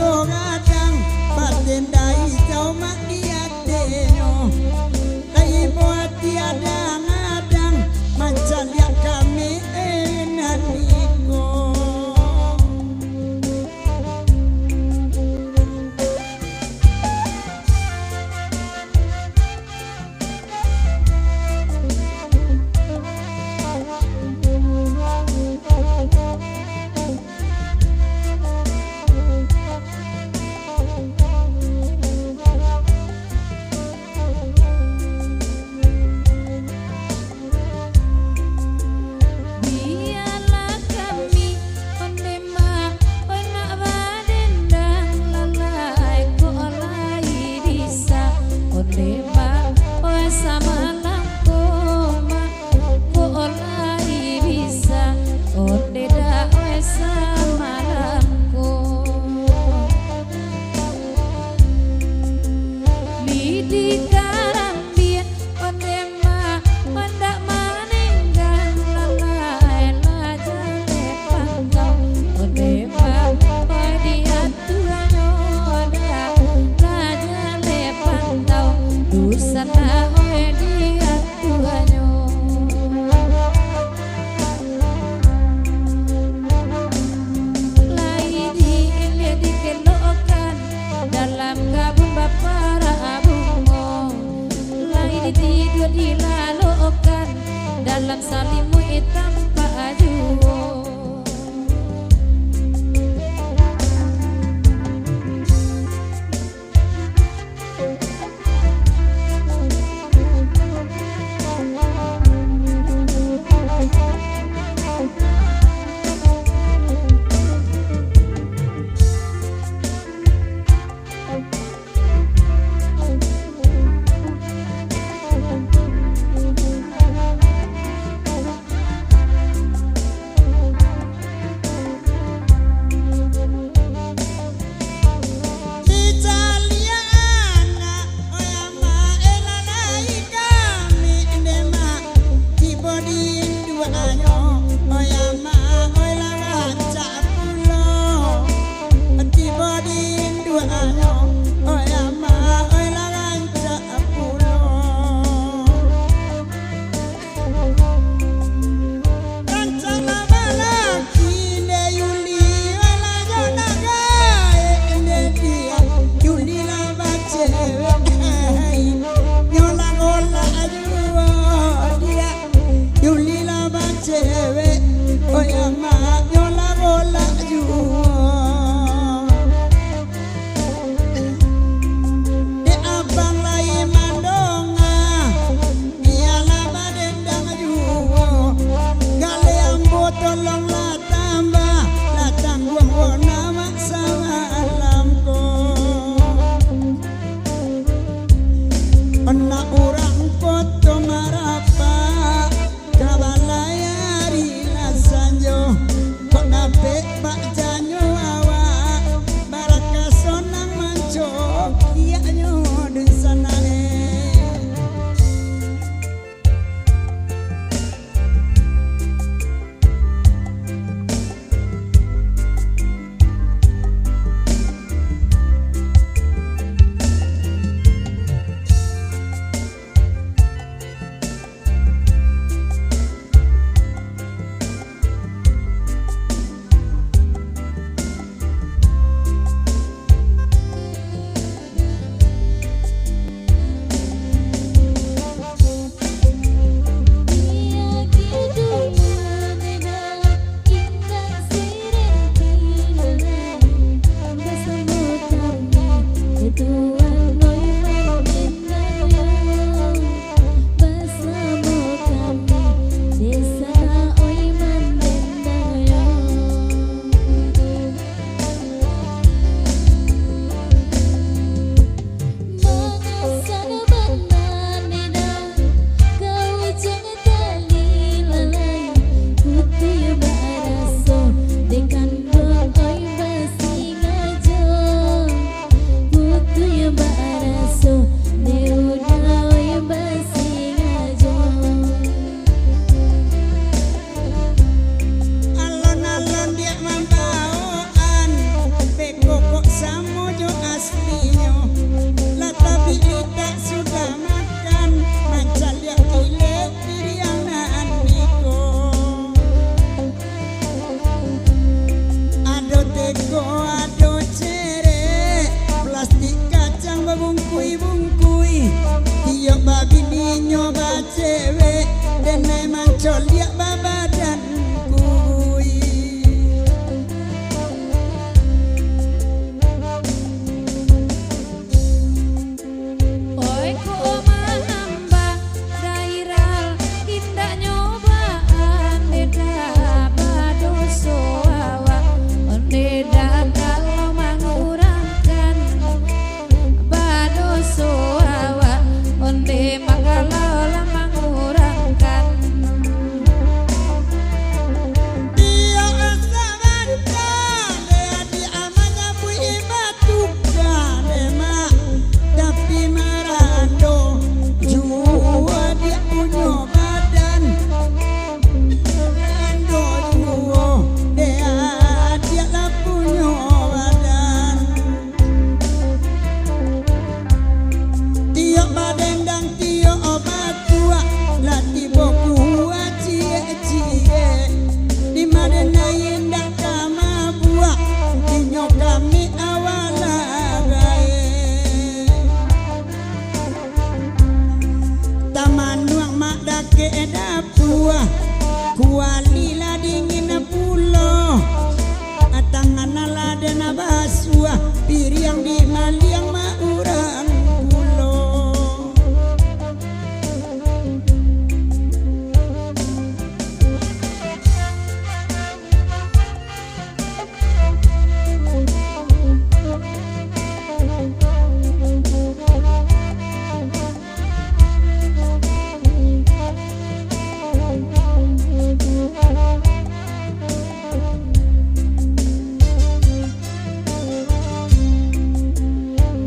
kadang batin dai jauh makiat denyo dai buat tiada ngadang macam yang kami enaniko. Dalam salimu hitam Pak Ajuwo. colia babadan kui. Oi ku omah hamba dairal indah nyobaan beda badoso awa onde kalau mangurangkan badoso awa onde makalola mangurangkan. Dia asabanta lea di amanya bui batu kalema tapi marando jua dia punya badan marando jua dia lah punya badan. Tiok badendang tiok obat tua lati boku cie-cie di madena indah kama buah inyo kami awala gae taman nuang mak dake dapua kualila dingin pulo atangan ala dena basua piriang di maliang ma urang pulo.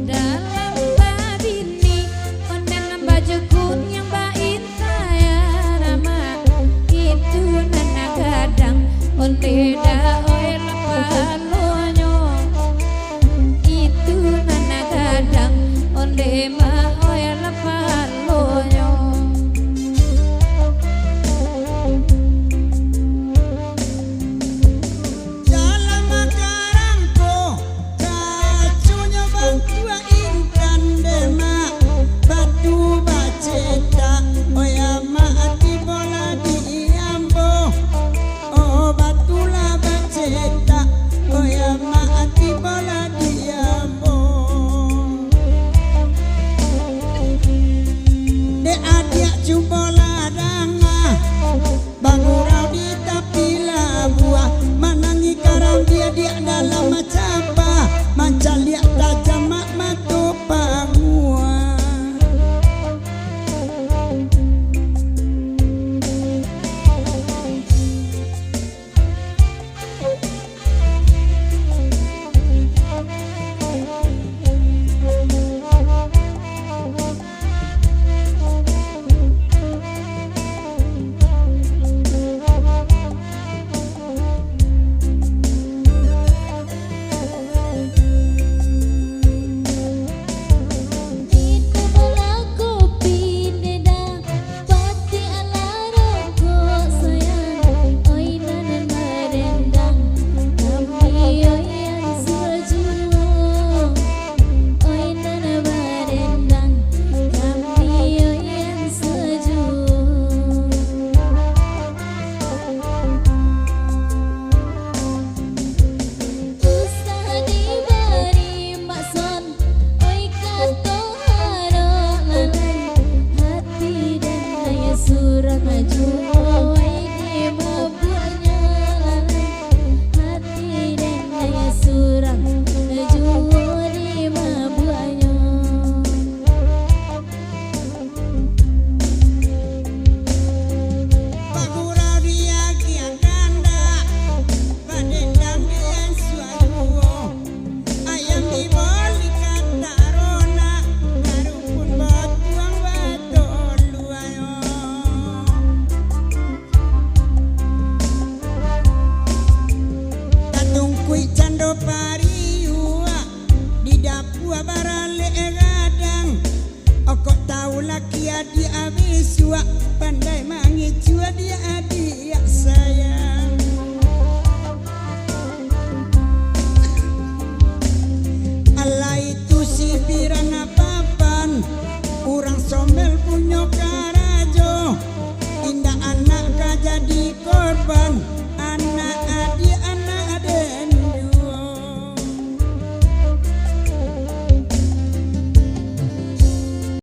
Dalam babini onden baju kuning bain saya nama itu nana gadang onde da oi lapalonyo itu nana gadang onde ma oi lapalonyo. Dalam makarangko kacunya bantua intan dema batu baceta oyama ati bola di ambo oh batula baceta oyama ati bola di ambo de adia cubola danga bangurau di tapila buah manangi karang dia dalam macapa mancalia tajam mak matu pangua. Di abis pandai